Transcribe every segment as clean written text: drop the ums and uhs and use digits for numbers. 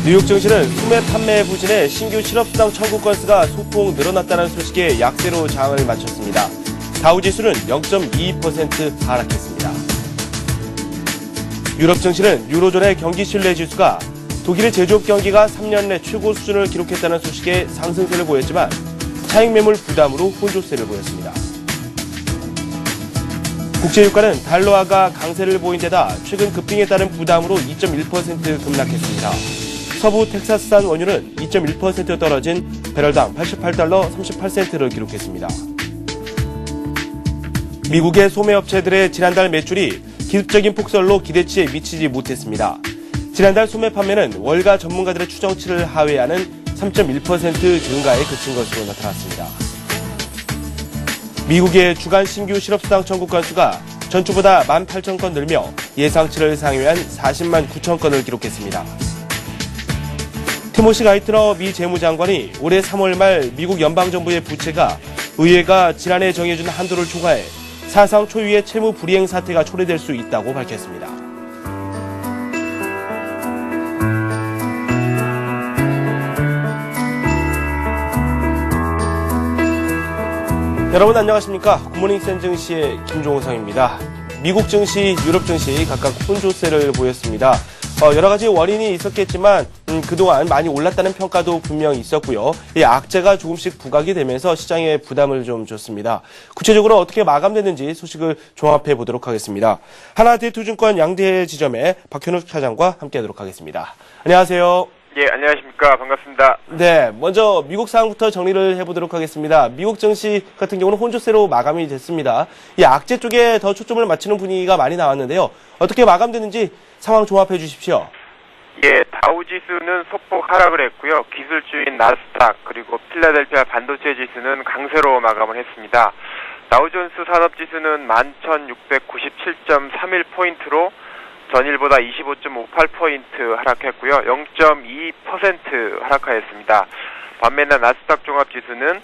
뉴욕 증시는 소매 판매 부진에 신규 실업수당 청구 건수가 소폭 늘어났다는 소식에 약세로 장을 마쳤습니다. 다우지수는 0.22% 하락했습니다. 유럽 증시는 유로존의 경기 신뢰 지수가 독일의 제조업 경기가 3년 내 최고 수준을 기록했다는 소식에 상승세를 보였지만 차익 매물 부담으로 혼조세를 보였습니다. 국제유가는 달러화가 강세를 보인 데다 최근 급등에 따른 부담으로 2.1% 급락했습니다. 서부 텍사스산 원유는 2.1% 떨어진 배럴당 88달러 38센트를 기록했습니다. 미국의 소매업체들의 지난달 매출이 기습적인 폭설로 기대치에 미치지 못했습니다. 지난달 소매 판매는 월가 전문가들의 추정치를 하회하는 3.1% 증가에 그친 것으로 나타났습니다. 미국의 주간 신규 실업수당 청구 건수가 전주보다 18,000건 늘며 예상치를 상회한 40만 9천 건을 기록했습니다. 티모시 가이트너 미 재무장관이 올해 3월 말 미국 연방정부의 부채가 의회가 지난해 정해준 한도를 초과해 사상 초유의 채무 불이행 사태가 초래될 수 있다고 밝혔습니다. 여러분 안녕하십니까? 굿모닝 센 증시의 김종성입니다. 미국 증시, 유럽 증시 각각 혼조세를 보였습니다. 여러 가지 원인이 있었겠지만 그동안 많이 올랐다는 평가도 분명히 있었고요. 이 악재가 조금씩 부각이 되면서 시장에 부담을 좀 줬습니다. 구체적으로 어떻게 마감됐는지 소식을 종합해 보도록 하겠습니다. 하나대투증권 양대 지점의 박현욱 차장과 함께하도록 하겠습니다. 안녕하세요. 예, 안녕하십니까. 반갑습니다. 네, 먼저 미국 상황부터 정리를 해보도록 하겠습니다. 미국 증시 같은 경우는 혼조세로 마감이 됐습니다. 이 악재 쪽에 더 초점을 맞추는 분위기가 많이 나왔는데요. 어떻게 마감됐는지 상황 종합해 주십시오. 예, 다우지수는 소폭 하락을 했고요. 기술주인 나스닥 그리고 필라델피아 반도체 지수는 강세로 마감을 했습니다. 다우존스 산업지수는 11,697.31포인트로 전일보다 25.58포인트 하락했고요. 0.2% 하락하였습니다. 반면에 나스닥 종합지수는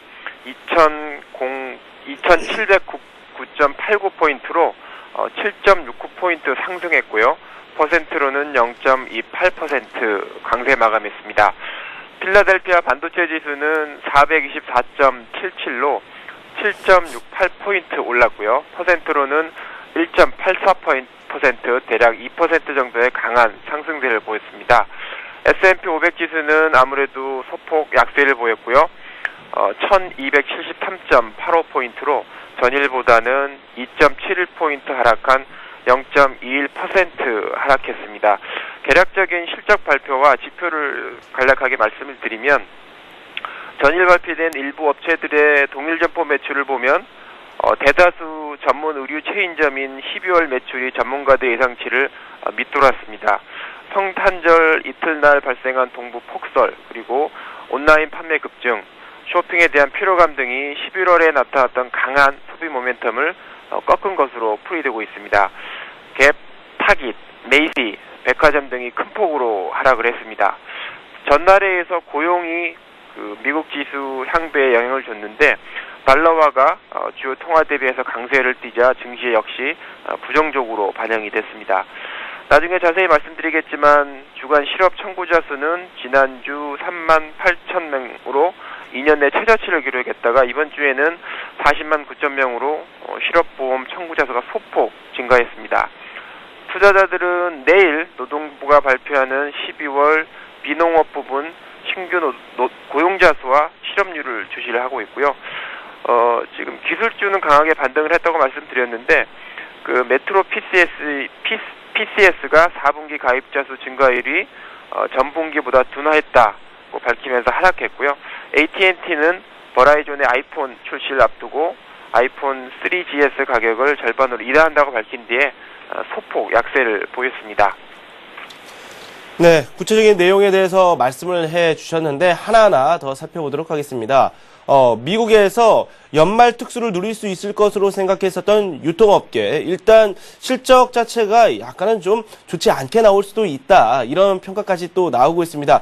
2,709.89포인트로 7.69포인트 상승했고요. 퍼센트로는 0.28% 강세 마감했습니다. 필라델피아 반도체 지수는 424.77로 7.68포인트 올랐고요. 퍼센트로는 1.84% 대략 2% 정도의 강한 상승세를 보였습니다. S&P 500 지수는 아무래도 소폭 약세를 보였고요. 1273.85포인트로 전일보다는 2.71포인트 하락한 0.21% 하락했습니다. 개략적인 실적 발표와 지표를 간략하게 말씀을 드리면 전일 발표된 일부 업체들의 동일 점포 매출을 보면 대다수 전문 의류 체인점인 12월 매출이 전문가들 예상치를 밑돌았습니다. 성탄절 이틀날 발생한 동부 폭설 그리고 온라인 판매 급증, 쇼핑에 대한 피로감 등이 11월에 나타났던 강한 소비 모멘텀을 꺾은 것으로 풀이되고 있습니다. 갭, 타깃, 메이시, 백화점 등이 큰 폭으로 하락을 했습니다. 전날에 이어서 고용이 미국 지수 향배에 영향을 줬는데 달러화가 주요 통화 대비해서 강세를 띠자 증시 역시 부정적으로 반영이 됐습니다. 나중에 자세히 말씀드리겠지만 주간 실업 청구자 수는 지난주 38,000명으로 2년 내 최저치를 기록했다가 이번 주에는 40만 9천 명으로 실업보험 청구자 수가 소폭 증가했습니다. 투자자들은 내일 노동부가 발표하는 12월 비농업 부분 신규 고용자 수와 실업률을 주시를 하고 있고요. 지금 기술주는 강하게 반등을 했다고 말씀드렸는데 메트로 PCS가 4분기 가입자 수 증가율이 전분기보다 둔화했다고 밝히면서 하락했고요. AT&T는 버라이존의 아이폰 출시를 앞두고 아이폰 3GS 가격을 절반으로 인하한다고 밝힌 뒤에 소폭 약세를 보였습니다. 네, 구체적인 내용에 대해서 말씀을 해 주셨는데 하나하나 더 살펴보도록 하겠습니다. 미국에서 연말 특수를 누릴 수 있을 것으로 생각했었던 유통업계, 일단 실적 자체가 약간은 좀 좋지 않게 나올 수도 있다. 이런 평가까지 또 나오고 있습니다.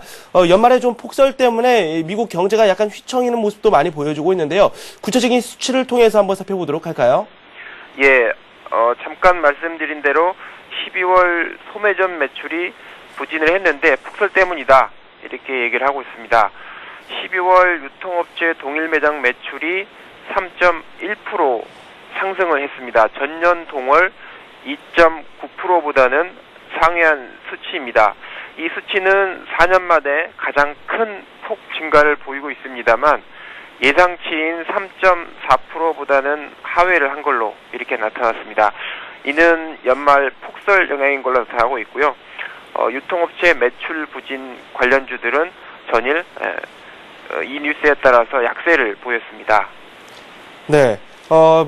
연말에 좀 폭설 때문에 미국 경제가 약간 휘청이는 모습도 많이 보여주고 있는데요. 구체적인 수치를 통해서 한번 살펴보도록 할까요? 예, 잠깐 말씀드린 대로 12월 소매점 매출이 부진을 했는데 폭설 때문이다. 이렇게 얘기를 하고 있습니다. 12월 유통업체 동일 매장 매출이 3.1% 상승을 했습니다. 전년 동월 2.9%보다는 상회한 수치입니다. 이 수치는 4년 만에 가장 큰 폭 증가를 보이고 있습니다만 예상치인 3.4%보다는 하회를 한 걸로 이렇게 나타났습니다. 이는 연말 폭설 영향인 걸로 나타나고 있고요. 유통업체 매출 부진 관련주들은 전일 이 뉴스에 따라서 약세를 보였습니다. 네.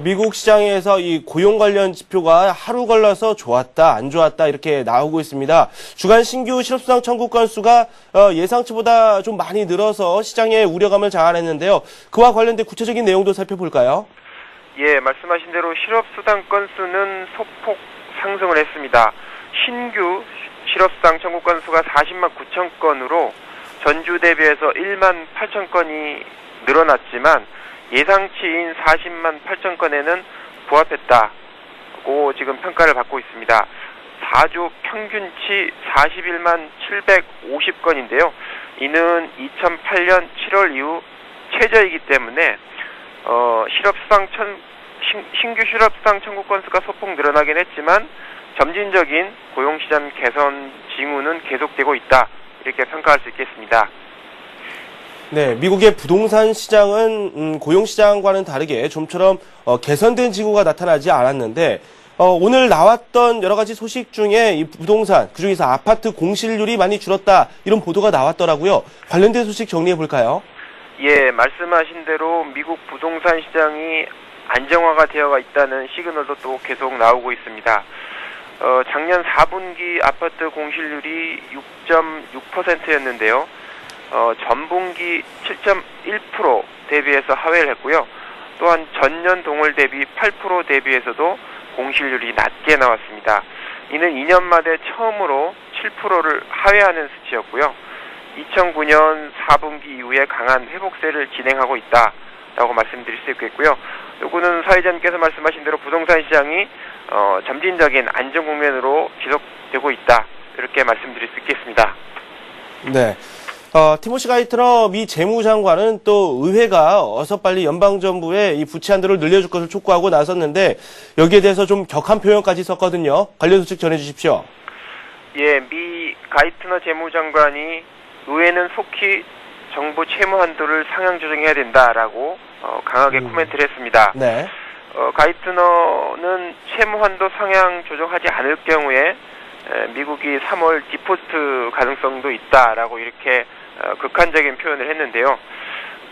미국 시장에서 이 고용 관련 지표가 하루 걸러서 좋았다, 안 좋았다 이렇게 나오고 있습니다. 주간 신규 실업수당 청구 건수가 예상치보다 좀 많이 늘어서 시장의 우려감을 자아냈는데요. 그와 관련된 구체적인 내용도 살펴볼까요? 예, 말씀하신 대로 실업수당 건수는 소폭 상승을 했습니다. 신규 실업수당 청구 건수가 40만 9천 건으로 전주 대비해서 1만 8천 건이 늘어났지만 예상치인 40만 8천 건에는 부합했다고 지금 평가를 받고 있습니다. 4주 평균치 41만 750건인데요. 이는 2008년 7월 이후 최저이기 때문에 신규 실업수당 청구 건수가 소폭 늘어나긴 했지만 점진적인 고용시장 개선 징후는 계속되고 있다. 이렇게 평가할 수 있겠습니다. 네, 미국의 부동산 시장은 고용시장과는 다르게 좀처럼 개선된 징후가 나타나지 않았는데 오늘 나왔던 여러 가지 소식 중에 이 부동산, 그중에서 아파트 공실률이 많이 줄었다 이런 보도가 나왔더라고요. 관련된 소식 정리해 볼까요? 예, 말씀하신 대로 미국 부동산 시장이 안정화가 되어 있다는 시그널도 또 계속 나오고 있습니다. 작년 4분기 아파트 공실률이 6.6%였는데요. 전분기 7.1% 대비해서 하회를 했고요. 또한 전년 동월 대비 8% 대비해서도 공실률이 낮게 나왔습니다. 이는 2년 만에 처음으로 7%를 하회하는 수치였고요. 2009년 4분기 이후에 강한 회복세를 진행하고 있다라고 말씀드릴 수 있겠고요. 요거는 사회자님께서 말씀하신 대로 부동산 시장이 점진적인 안정 국면으로 지속되고 있다. 이렇게 말씀드릴 수 있겠습니다. 네. 티모시 가이트너 미 재무장관은 또 의회가 어서 빨리 연방정부에 이 부채 한도를 늘려줄 것을 촉구하고 나섰는데 여기에 대해서 좀 격한 표현까지 썼거든요. 관련 소식 전해주십시오. 예, 미 가이트너 재무장관이 의회는 속히 정부 채무 한도를 상향 조정해야 된다라고 강하게 코멘트를 했습니다. 네. 가이트너는 채무 한도 상향 조정하지 않을 경우에 미국이 3월 디포트 가능성도 있다라고 이렇게 극한적인 표현을 했는데요.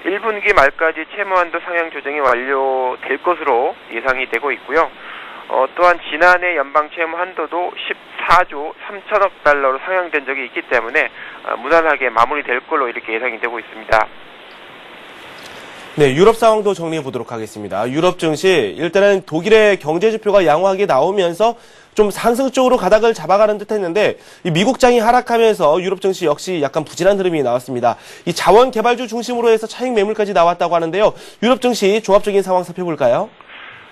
1분기 말까지 채무한도 상향 조정이 완료될 것으로 예상이 되고 있고요. 또한 지난해 연방 채무 한도도 14조 3천억 달러로 상향된 적이 있기 때문에 무난하게 마무리될 걸로 이렇게 예상이 되고 있습니다. 네, 유럽 상황도 정리해 보도록 하겠습니다. 유럽 증시 일단은 독일의 경제 지표가 양호하게 나오면서 좀 상승 쪽으로 가닥을 잡아가는 듯했는데 이 미국장이 하락하면서 유럽 증시 역시 약간 부진한 흐름이 나왔습니다. 이 자원 개발주 중심으로 해서 차익 매물까지 나왔다고 하는데요. 유럽 증시 종합적인 상황 살펴볼까요?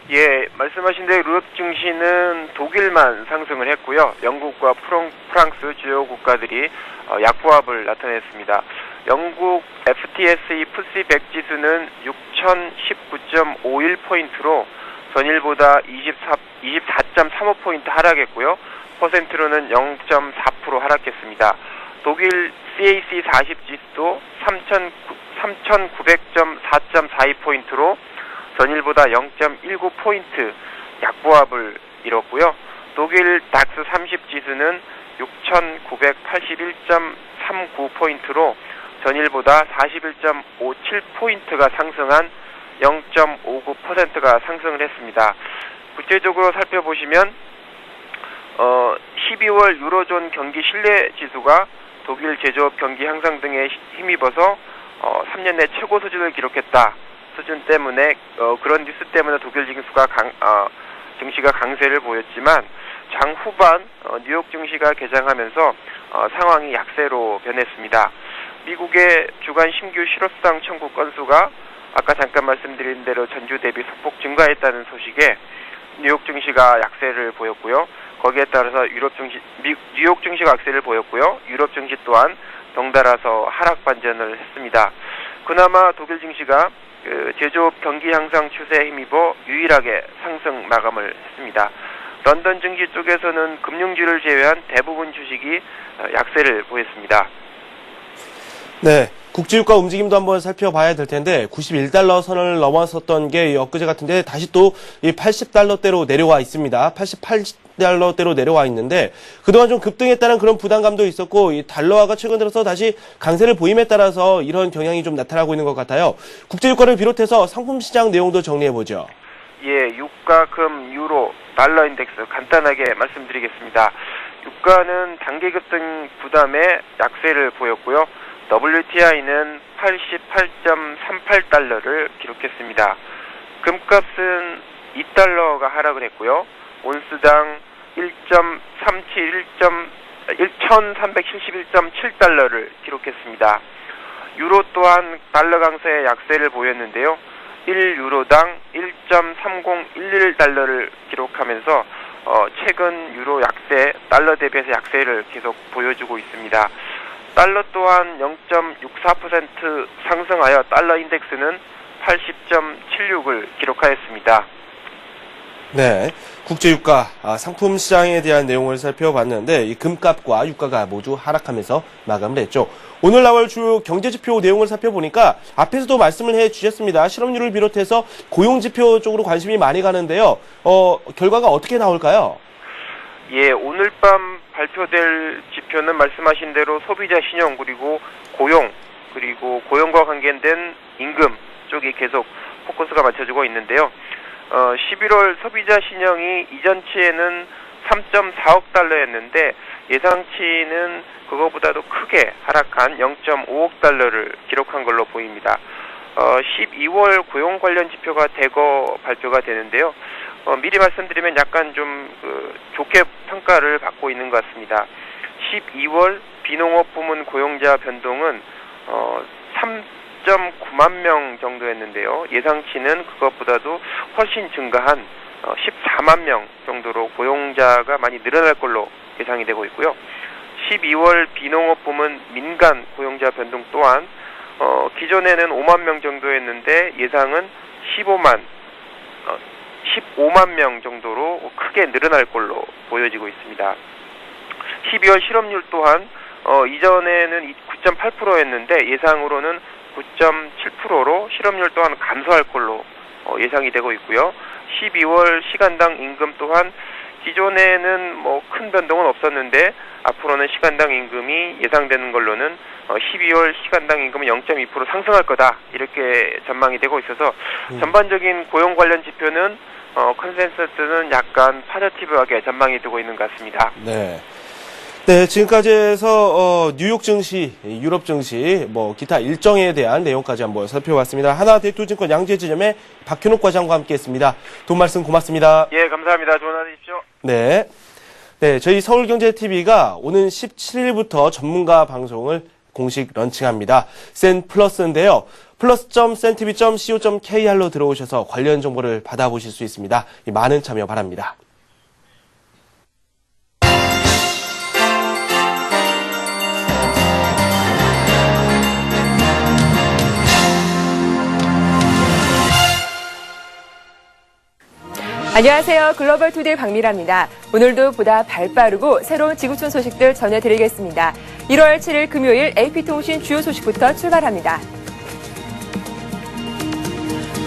예, 말씀하신 대로 유럽 증시는 독일만 상승을 했고요. 영국과 프랑스 주요 국가들이 약보합을 나타냈습니다. 영국 FTSE 푸시 100 지수는 6019.51포인트로 전일보다 24.35포인트 하락했고요. 퍼센트로는 0.4% 하락했습니다. 독일 CAC 40 지수도 3,900.4.42포인트로 전일보다 0.19포인트 약보합을 이뤘고요. 독일 닥스 30 지수는 6,981.39포인트로 전일보다 41.57포인트가 상승한 0.59%가 상승을 했습니다. 구체적으로 살펴보시면 12월 유로존 경기 신뢰 지수가 독일 제조업 경기 향상 등에 힘입어서 3년 내 최고 수준을 기록했다. 수준 때문에 그런 뉴스 때문에 독일 증시가 강세를 보였지만 장 후반 뉴욕 증시가 개장하면서 상황이 약세로 변했습니다. 미국의 주간 신규 실업수당 청구 건수가 아까 잠깐 말씀드린 대로 전주 대비 소폭 증가했다는 소식에 뉴욕 증시가 약세를 보였고요. 거기에 따라서 뉴욕 증시가 약세를 보였고요. 유럽 증시 또한 덩달아서 하락 반전을 했습니다. 그나마 독일 증시가 제조업 경기 향상 추세에 힘입어 유일하게 상승 마감을 했습니다. 런던 증시 쪽에서는 금융주를 제외한 대부분 주식이 약세를 보였습니다. 네, 국제유가 움직임도 한번 살펴봐야 될 텐데 91달러 선을 넘어섰던 게 엊그제 같은데 다시 또 이 80달러대로 내려와 있습니다. 88달러대로 내려와 있는데 그동안 좀 급등했다는 그런 부담감도 있었고 이 달러화가 최근 들어서 다시 강세를 보임에 따라서 이런 경향이 좀 나타나고 있는 것 같아요. 국제유가를 비롯해서 상품시장 내용도 정리해보죠. 예, 유가, 금, 유로, 달러 인덱스 간단하게 말씀드리겠습니다. 유가는 단기 급등 부담에 약세를 보였고요. WTI는 88.38달러를 기록했습니다. 금값은 2달러가 하락을 했고요. 온스당 1371.7달러를 기록했습니다. 유로 또한 달러 강세의 약세를 보였는데요. 1유로당 1.3011달러를 기록하면서 최근 유로 약세, 달러 대비해서 약세를 계속 보여주고 있습니다. 달러 또한 0.64% 상승하여 달러 인덱스는 80.76을 기록하였습니다. 네, 국제유가 상품 시장에 대한 내용을 살펴봤는데 이 금값과 유가가 모두 하락하면서 마감을 했죠. 오늘 나올 주요 경제지표 내용을 살펴보니까 앞에서도 말씀을 해주셨습니다. 실업률을 비롯해서 고용지표 쪽으로 관심이 많이 가는데요. 결과가 어떻게 나올까요? 예, 오늘 밤 발표될 지표는 말씀하신 대로 소비자 신용 그리고 고용 그리고 고용과 관계된 임금 쪽이 계속 포커스가 맞춰지고 있는데요. 11월 소비자 신용이 이전치에는 3.4억 달러였는데 예상치는 그거보다도 크게 하락한 0.5억 달러를 기록한 걸로 보입니다. 12월 고용 관련 지표가 대거 발표가 되는데요. 미리 말씀드리면 약간 좀 좋게 평가를 받고 있는 것 같습니다. 12월 비농업 부문 고용자 변동은 3.9만 명 정도였는데요. 예상치는 그것보다도 훨씬 증가한 14만 명 정도로 고용자가 많이 늘어날 걸로 예상이 되고 있고요. 12월 비농업 부문 민간 고용자 변동 또한 기존에는 5만 명 정도였는데 예상은 15만 명 정도로 크게 늘어날 걸로 보여지고 있습니다. 12월 실업률 또한 이전에는 9.8%였는데 예상으로는 9.7%로 실업률 또한 감소할 걸로 예상이 되고 있고요. 12월 시간당 임금 또한 기존에는 큰 변동은 없었는데 앞으로는 시간당 임금이 예상되는 걸로는 12월 시간당 임금은 0.2% 상승할 거다 이렇게 전망이 되고 있어서 전반적인 고용 관련 지표는 컨센서스는 약간 파저티브하게 전망이 되고 있는 것 같습니다. 네. 네, 지금까지 해서 뉴욕 증시, 유럽 증시, 기타 일정에 대한 내용까지 한번 살펴봤습니다. 하나대투증권 양재지점의 박현욱 과장과 함께했습니다. 도움 말씀 고맙습니다. 예, 감사합니다. 좋은 하루 되십시오. 네, 네, 저희 서울경제TV가 오는 17일부터 전문가 방송을 공식 런칭합니다. 센플러스인데요. plus.centtv.co.kr로 들어오셔서 관련 정보를 받아보실 수 있습니다. 많은 참여 바랍니다. 안녕하세요. 글로벌투데이 박미라입니다. 오늘도 보다 발빠르고 새로운 지구촌 소식들 전해드리겠습니다. 1월 7일 금요일 AP통신 주요 소식부터 출발합니다.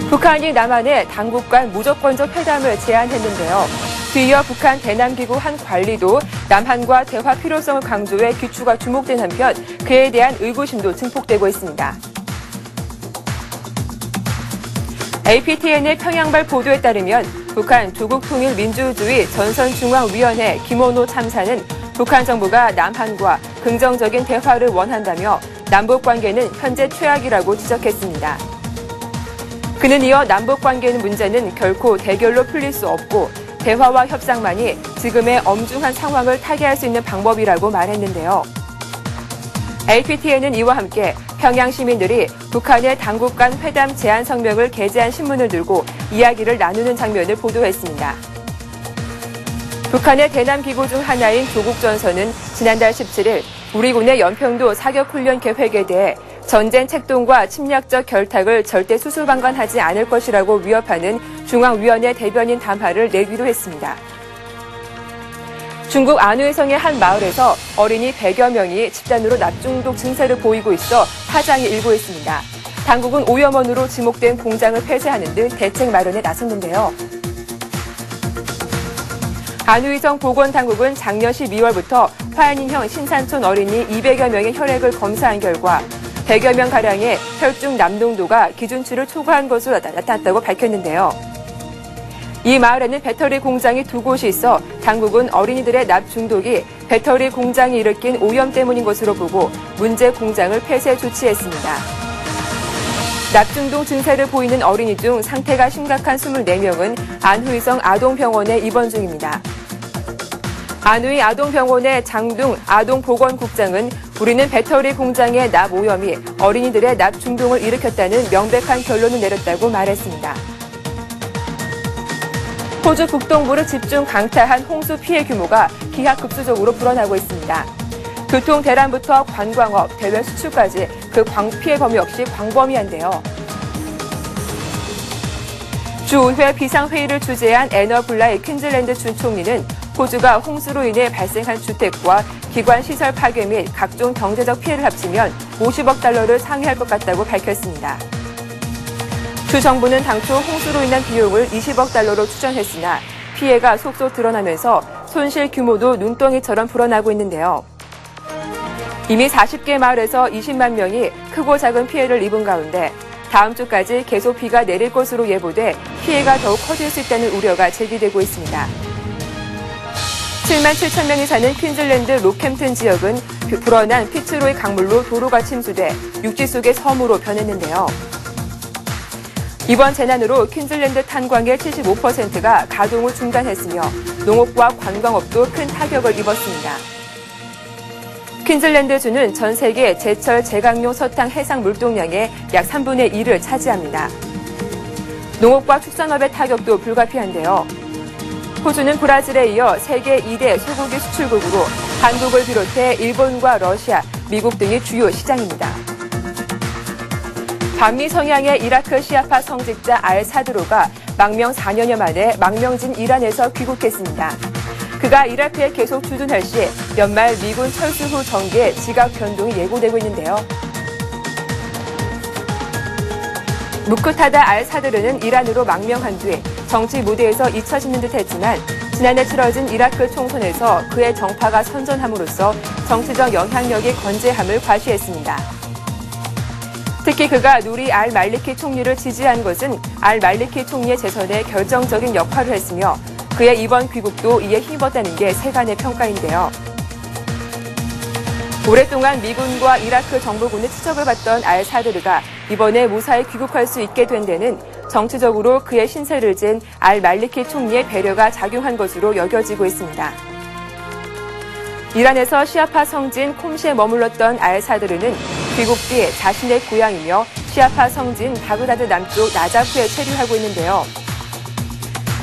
북한이 남한에 당국 간 무조건적 회담을 제안했는데요. 뒤이어 북한 대남기구 한 관리도 남한과 대화 필요성을 강조해 귀추가 주목된 한편 그에 대한 의구심도 증폭되고 있습니다. APTN의 평양발 보도에 따르면 북한 조국통일민주주의 전선중앙위원회 김원호 참사는 북한 정부가 남한과 긍정적인 대화를 원한다며 남북관계는 현재 최악이라고 지적했습니다. 그는 이어 남북관계는 문제는 결코 대결로 풀릴 수 없고 대화와 협상만이 지금의 엄중한 상황을 타개할 수 있는 방법이라고 말했는데요. APTN은 이와 함께 평양 시민들이 북한의 당국 간 회담 제안 성명을 게재한 신문을 들고 이야기를 나누는 장면을 보도했습니다. 북한의 대남 기구 중 하나인 조국전선은 지난달 17일 우리 군의 연평도 사격훈련 계획에 대해 전쟁 책동과 침략적 결탁을 절대 수수방관하지 않을 것이라고 위협하는 중앙위원회 대변인 담화를 내기도 했습니다. 중국 안후해성의 한 마을에서 어린이 100여 명이 집단으로 납중독 증세를 보이고 있어 파장이 일고 있습니다. 당국은 오염원으로 지목된 공장을 폐쇄하는 등 대책 마련에 나섰는데요. 안후위성 보건당국은 작년 12월부터 화양인형 신산촌 어린이 200여 명의 혈액을 검사한 결과 100여 명가량의 혈중 남농도가 기준치를 초과한 것으로 나타났다고 밝혔는데요. 이 마을에는 배터리 공장이 2곳이 있어 당국은 어린이들의 납 중독이 배터리 공장이 일으킨 오염 때문인 것으로 보고 문제 공장을 폐쇄 조치했습니다. 납 중독 증세를 보이는 어린이 중 상태가 심각한 24명은 안후위성 아동병원에 입원 중입니다. 안후위 아동병원의 장둥 아동보건국장은 우리는 배터리 공장의 납 오염이 어린이들의 납 중독을 일으켰다는 명백한 결론을 내렸다고 말했습니다. 호주 북동부를 집중 강타한 홍수 피해 규모가 기하급수적으로 불어나고 있습니다. 교통 대란부터 관광업, 대외 수출까지 그 피해 범위 역시 광범위한데요. 주의회 비상회의를 주재한 애너 블라이 퀸즐랜드 주 총리는 호주가 홍수로 인해 발생한 주택과 기관 시설 파괴 및 각종 경제적 피해를 합치면 50억 달러를 상회할 것 같다고 밝혔습니다. 주 정부는 당초 홍수로 인한 비용을 20억 달러로 추정했으나 피해가 속속 드러나면서 손실 규모도 눈덩이처럼 불어나고 있는데요. 이미 40개 마을에서 20만 명이 크고 작은 피해를 입은 가운데 다음 주까지 계속 비가 내릴 것으로 예보돼 피해가 더욱 커질 수 있다는 우려가 제기되고 있습니다. 7만 7천 명이 사는 퀸즐랜드 로캠튼 지역은 불어난 피츠로이 강물로 도로가 침수돼 육지 속의 섬으로 변했는데요. 이번 재난으로 퀸즐랜드 탄광의 75%가 가동을 중단했으며 농업과 관광업도 큰 타격을 입었습니다. 퀸즐랜드주는 전 세계 제철 제강용 서탕 해상 물동량의 약 3분의 1을 차지합니다. 농업과 축산업의 타격도 불가피한데요. 호주는 브라질에 이어 세계 2대 소고기 수출국으로 한국을 비롯해 일본과 러시아, 미국 등이 주요 시장입니다. 반미 성향의 이라크 시아파 성직자 알-사드로가 망명 4년여 만에 망명진 이란에서 귀국했습니다. 그가 이라크에 계속 주둔할 시 연말 미군 철수 후 정계에 지각 변동이 예고되고 있는데요. 무크타다 알-사드르는 이란으로 망명한 뒤 정치 무대에서 잊혀지는 듯 했지만 지난해 치러진 이라크 총선에서 그의 정파가 선전함으로써 정치적 영향력이 건재함을 과시했습니다. 특히 그가 누리 알-말리키 총리를 지지한 것은 알-말리키 총리의 재선에 결정적인 역할을 했으며 그의 이번 귀국도 이에 힘입었다는 게 세간의 평가인데요. 오랫동안 미군과 이라크 정보군의 추적을 받던 알-사드르가 이번에 무사히 귀국할 수 있게 된 데는 정치적으로 그의 신세를 진 알-말리키 총리의 배려가 작용한 것으로 여겨지고 있습니다. 이란에서 시아파 성진 콤시에 머물렀던 알-사드르는 귀국 뒤 자신의 고향이며 시아파 성진 바그다드 남쪽 나자프에 체류하고 있는데요.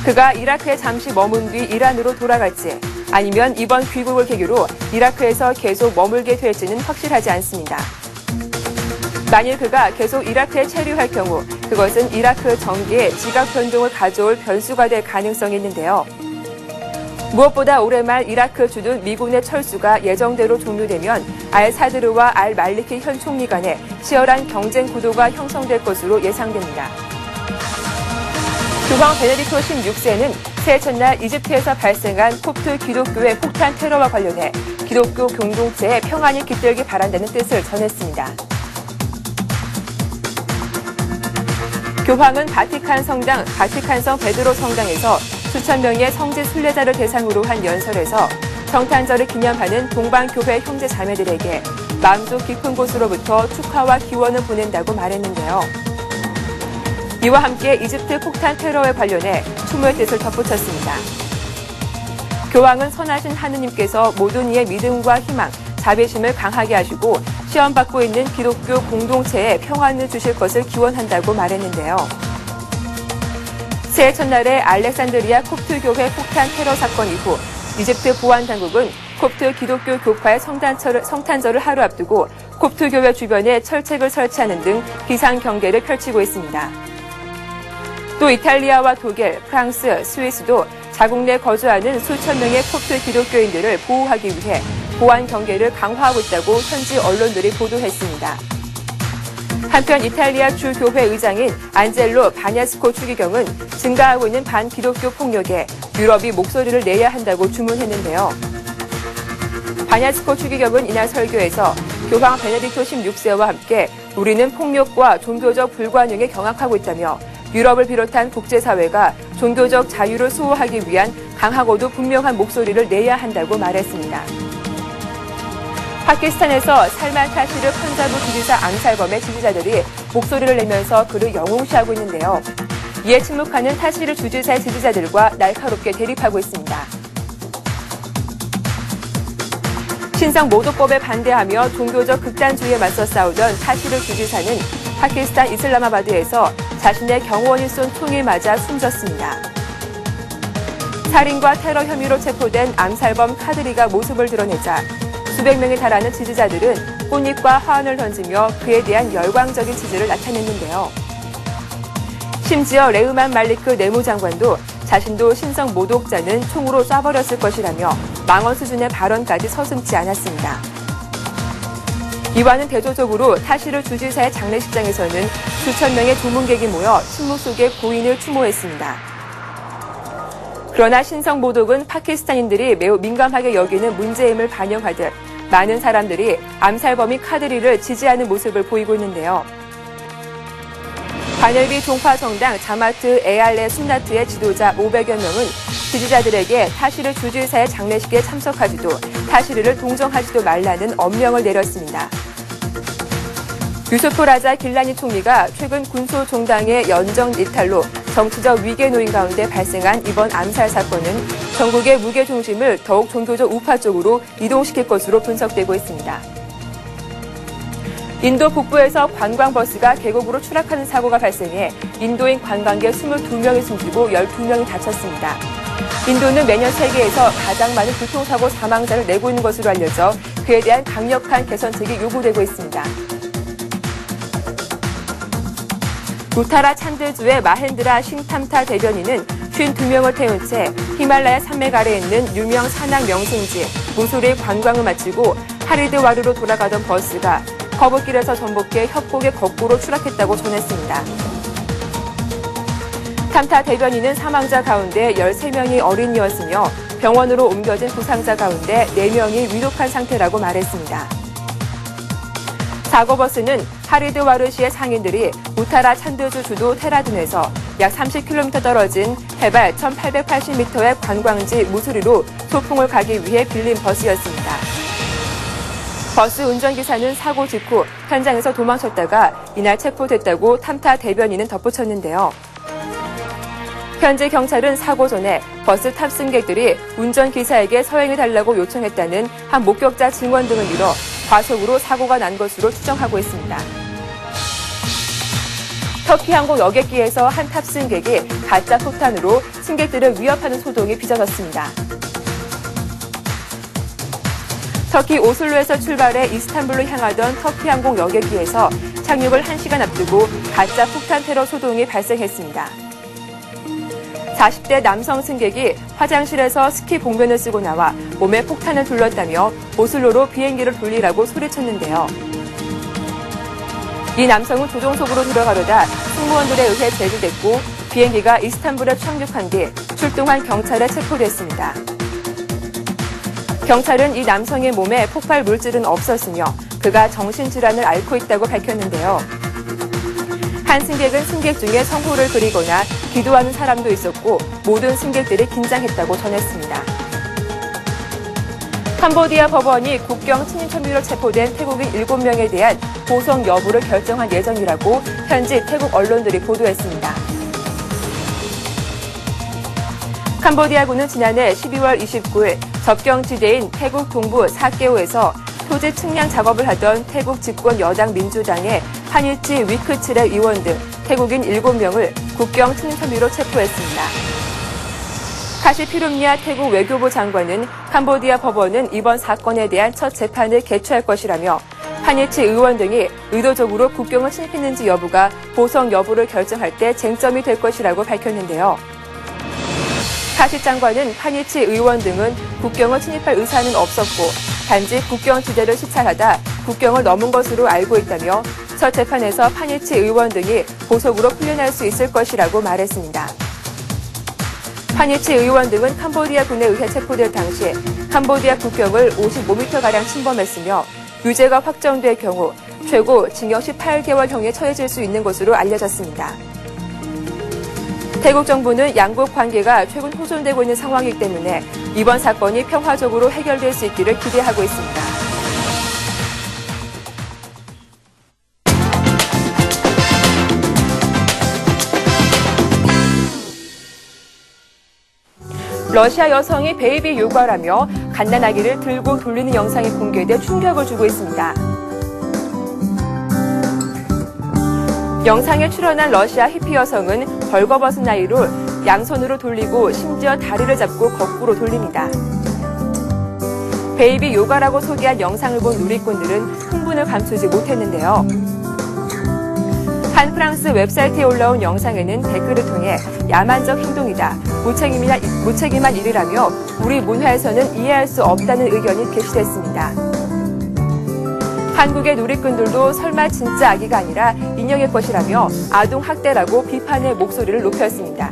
그가 이라크에 잠시 머문 뒤 이란으로 돌아갈지 아니면 이번 귀국을 계기로 이라크에서 계속 머물게 될지는 확실하지 않습니다. 만일 그가 계속 이라크에 체류할 경우 그것은 이라크 정계에 지각 변동을 가져올 변수가 될 가능성이 있는데요. 무엇보다 올해 말 이라크 주둔 미군의 철수가 예정대로 종료되면 알-사드르와 알-말리키 현 총리 간에 치열한 경쟁 구도가 형성될 것으로 예상됩니다. 교황 베네딕토 16세는 새해 첫날 이집트에서 발생한 콥트 기독교의 폭탄 테러와 관련해 기독교 공동체에 평안이 깃들기 바란다는 뜻을 전했습니다. 교황은 바티칸 성당 바티칸성 베드로 성당에서 수천 명의 성지 순례자를 대상으로 한 연설에서 성탄절을 기념하는 동방교회 형제 자매들에게 마음속 깊은 곳으로부터 축하와 기원을 보낸다고 말했는데요. 이와 함께 이집트 폭탄 테러에 관련해 추모의 뜻을 덧붙였습니다. 교황은 선하신 하느님께서 모든 이의 믿음과 희망, 자비심을 강하게 하시고 시험받고 있는 기독교 공동체에 평안을 주실 것을 기원한다고 말했는데요. 새해 첫날에 알렉산드리아 콥트 교회 폭탄 테러 사건 이후 이집트 보안 당국은 콥트 기독교 교파의 성탄절을 하루 앞두고 콥트 교회 주변에 철책을 설치하는 등 비상 경계를 펼치고 있습니다. 또 이탈리아와 독일, 프랑스, 스위스도 자국 내 거주하는 수천 명의 콥트 기독교인들을 보호하기 위해 보안 경계를 강화하고 있다고 현지 언론들이 보도했습니다. 한편 이탈리아 주 교회 의장인 안젤로 바냐스코 추기경은 증가하고 있는 반기독교 폭력에 유럽이 목소리를 내야 한다고 주문했는데요. 바냐스코 추기경은 이날 설교에서 교황 베네딕토 16세와 함께 우리는 폭력과 종교적 불관용에 경악하고 있다며 유럽을 비롯한 국제사회가 종교적 자유를 수호하기 위한 강하고도 분명한 목소리를 내야 한다고 말했습니다. 파키스탄에서 살만 타시르 판자부 주지사 암살범의 지지자들이 목소리를 내면서 그를 영웅시하고 있는데요. 이에 침묵하는 타시르 주지사의 지지자들과 날카롭게 대립하고 있습니다. 신성 모독법에 반대하며 종교적 극단주의에 맞서 싸우던 타시르 주지사는 파키스탄 이슬라마바드에서 자신의 경호원이 쏜 총에 맞아 숨졌습니다. 살인과 테러 혐의로 체포된 암살범 카드리가 모습을 드러내자 수백 명에 달하는 지지자들은 꽃잎과 화환을 던지며 그에 대한 열광적인 지지를 나타냈는데요. 심지어 레흐만 말리크 내무장관도 자신도 신성 모독자는 총으로 쏴버렸을 것이라며 망언 수준의 발언까지 서슴지 않았습니다. 이와는 대조적으로 타시르 주지사의 장례식장에서는 수천 명의 조문객이 모여 침묵 속에 고인을 추모했습니다. 그러나 신성 모독은 파키스탄인들이 매우 민감하게 여기는 문제임을 반영하듯 많은 사람들이 암살범인 카드리를 지지하는 모습을 보이고 있는데요. 바넬비 종파 정당 자마트 에알레 순나트의 지도자 500여 명은 지지자들에게 타시르 주지사의 장례식에 참석하지도 타시르를 동정하지도 말라는 엄명을 내렸습니다. 유수프 라자 길라니 총리가 최근 군소 종당의 연정 이탈로 정치적 위기에 놓인 가운데 발생한 이번 암살 사건은 전국의 무게 중심을 더욱 종교적 우파 쪽으로 이동시킬 것으로 분석되고 있습니다. 인도 북부에서 관광버스가 계곡으로 추락하는 사고가 발생해 인도인 관광객 22명이 숨지고 12명이 다쳤습니다. 인도는 매년 세계에서 가장 많은 교통사고 사망자를 내고 있는 것으로 알려져 그에 대한 강력한 개선책이 요구되고 있습니다. 우타라 찬드주의 마헨드라 싱탐타 대변인은 52명을 태운 채 히말라야 산맥 아래에 있는 유명 산악 명승지 무술의 관광을 마치고 하리드와르로 돌아가던 버스가 거북길에서 전복해 협곡에 거꾸로 추락했다고 전했습니다. 탐타 대변인은 사망자 가운데 13명이 어린이였으며 병원으로 옮겨진 부상자 가운데 4명이 위독한 상태라고 말했습니다. 사고버스는 하리드와르시의 상인들이 우타라 찬드주 주도 테라둔에서 약 30km 떨어진 해발 1880m의 관광지 무수리로 소풍을 가기 위해 빌린 버스였습니다. 버스 운전기사는 사고 직후 현장에서 도망쳤다가 이날 체포됐다고 탐타 대변인은 덧붙였는데요. 현재 경찰은 사고 전에 버스 탑승객들이 운전기사에게 서행해달라고 요청했다는 한 목격자 증언 등을 미뤄 과속으로 사고가 난 것으로 추정하고 있습니다. 터키 항공 여객기에서 한 탑승객이 가짜 폭탄으로 승객들을 위협하는 소동이 빚어졌습니다. 터키 오슬로에서 출발해 이스탄불로 향하던 터키 항공 여객기에서 착륙을 1시간 앞두고 가짜 폭탄 테러 소동이 발생했습니다. 40대 남성 승객이 화장실에서 스키 봉변을 쓰고 나와 몸에 폭탄을 둘렀다며 오슬로로 비행기를 돌리라고 소리쳤는데요. 이 남성은 조종석으로 들어가려다 승무원들에 의해 제지됐고 비행기가 이스탄불에 착륙한 뒤 출동한 경찰에 체포됐습니다. 경찰은 이 남성의 몸에 폭발 물질은 없었으며 그가 정신질환을 앓고 있다고 밝혔는데요. 한 승객은 승객 중에 성호를 그리거나 기도하는 사람도 있었고 모든 승객들이 긴장했다고 전했습니다. 캄보디아 법원이 국경 침입 혐의로 체포된 태국인 7명에 대한 보석 여부를 결정한 예정이라고 현지 태국 언론들이 보도했습니다. 캄보디아군은 지난해 12월 29일 접경지대인 태국 동부 사케오에서 토지 측량 작업을 하던 태국 집권 여당 민주당의 판일치 위크칠의 의원 등 태국인 7명을 국경 침입 혐의로 체포했습니다. 카시피룸니아 태국 외교부 장관은 캄보디아 법원은 이번 사건에 대한 첫 재판을 개최할 것이라며 판이치 의원 등이 의도적으로 국경을 침입했는지 여부가 보석 여부를 결정할 때 쟁점이 될 것이라고 밝혔는데요. 카시 장관은 판이치 의원 등은 국경을 침입할 의사는 없었고 단지 국경 지대를 시찰하다 국경을 넘은 것으로 알고 있다며 첫 재판에서 판이치 의원 등이 보석으로 풀려날 수 있을 것이라고 말했습니다. 판이치 의원 등은 캄보디아 군에 의해 체포될 당시 캄보디아 국경을 55m가량 침범했으며 유죄가 확정될 경우 최고 징역 18개월형에 처해질 수 있는 것으로 알려졌습니다. 태국 정부는 양국 관계가 최근 호전되고 있는 상황이기 때문에 이번 사건이 평화적으로 해결될 수 있기를 기대하고 있습니다. 러시아 여성이 베이비 요가라며 갓난아기를 들고 돌리는 영상이 공개돼 충격을 주고 있습니다. 영상에 출연한 러시아 히피 여성은 벌거벗은 아이로 양손으로 돌리고 심지어 다리를 잡고 거꾸로 돌립니다. 베이비 요가라고 소개한 영상을 본 누리꾼들은 흥분을 감추지 못했는데요. 한 프랑스 웹사이트에 올라온 영상에는 댓글을 통해 야만적 행동이다, 무책임한 일이라며 우리 문화에서는 이해할 수 없다는 의견이 게시됐습니다. 한국의 누리꾼들도 설마 진짜 아기가 아니라 인형일 것이라며 아동학대라고 비판의 목소리를 높였습니다.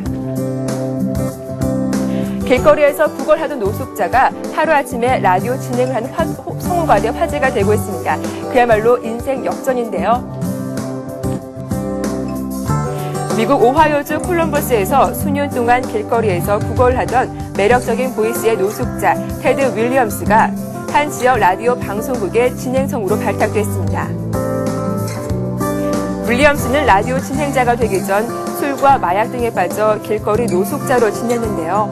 길거리에서 구걸하던 노숙자가 하루아침에 라디오 진행을 하는 성우가돼 화제가 되고 있습니다. 그야말로 인생 역전인데요. 미국 오하이오주 콜럼버스에서 수년 동안 길거리에서 구걸하던 매력적인 보이스의 노숙자 테드 윌리엄스가 한 지역 라디오 방송국의 진행성으로 발탁됐습니다. 윌리엄스는 라디오 진행자가 되기 전 술과 마약 등에 빠져 길거리 노숙자로 지냈는데요.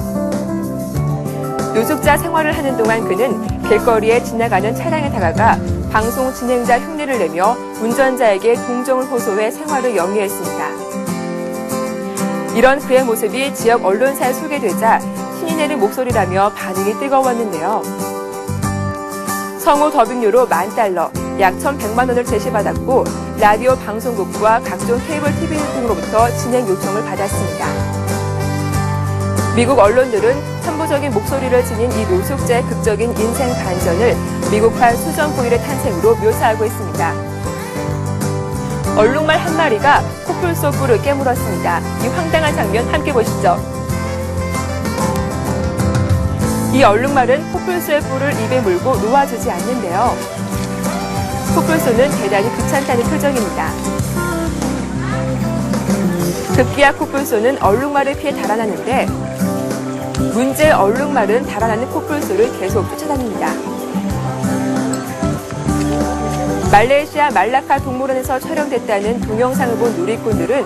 노숙자 생활을 하는 동안 그는 길거리에 지나가는 차량에 다가가 방송 진행자 흉내를 내며 운전자에게 동정을 호소해 생활을 영위했습니다. 이런 그의 모습이 지역 언론사에 소개되자 신이 내린 목소리라며 반응이 뜨거웠는데요. 성우 더빙료로 $10,000, 약 1,100만 원을 제시받았고 라디오 방송국과 각종 케이블 TV 등으로부터 진행 요청을 받았습니다. 미국 언론들은 천부적인 목소리를 지닌 이 노숙자의 극적인 인생 반전을 미국판 수정고일의 탄생으로 묘사하고 있습니다. 얼룩말 한 마리가 코뿔 속 꿀을 깨물었습니다. 이 황당한 장면 함께 보시죠. 이 얼룩말은 코뿔소의 뿔을 입에 물고 놓아주지 않는데요. 코뿔소는 대단히 귀찮다는 표정입니다. 급기야 코뿔소는 얼룩말을 피해 달아나는데 문제의 얼룩말은 달아나는 코뿔소를 계속 쫓아다닙니다. 말레이시아 말라카 동물원에서 촬영됐다는 동영상을 본 누리꾼들은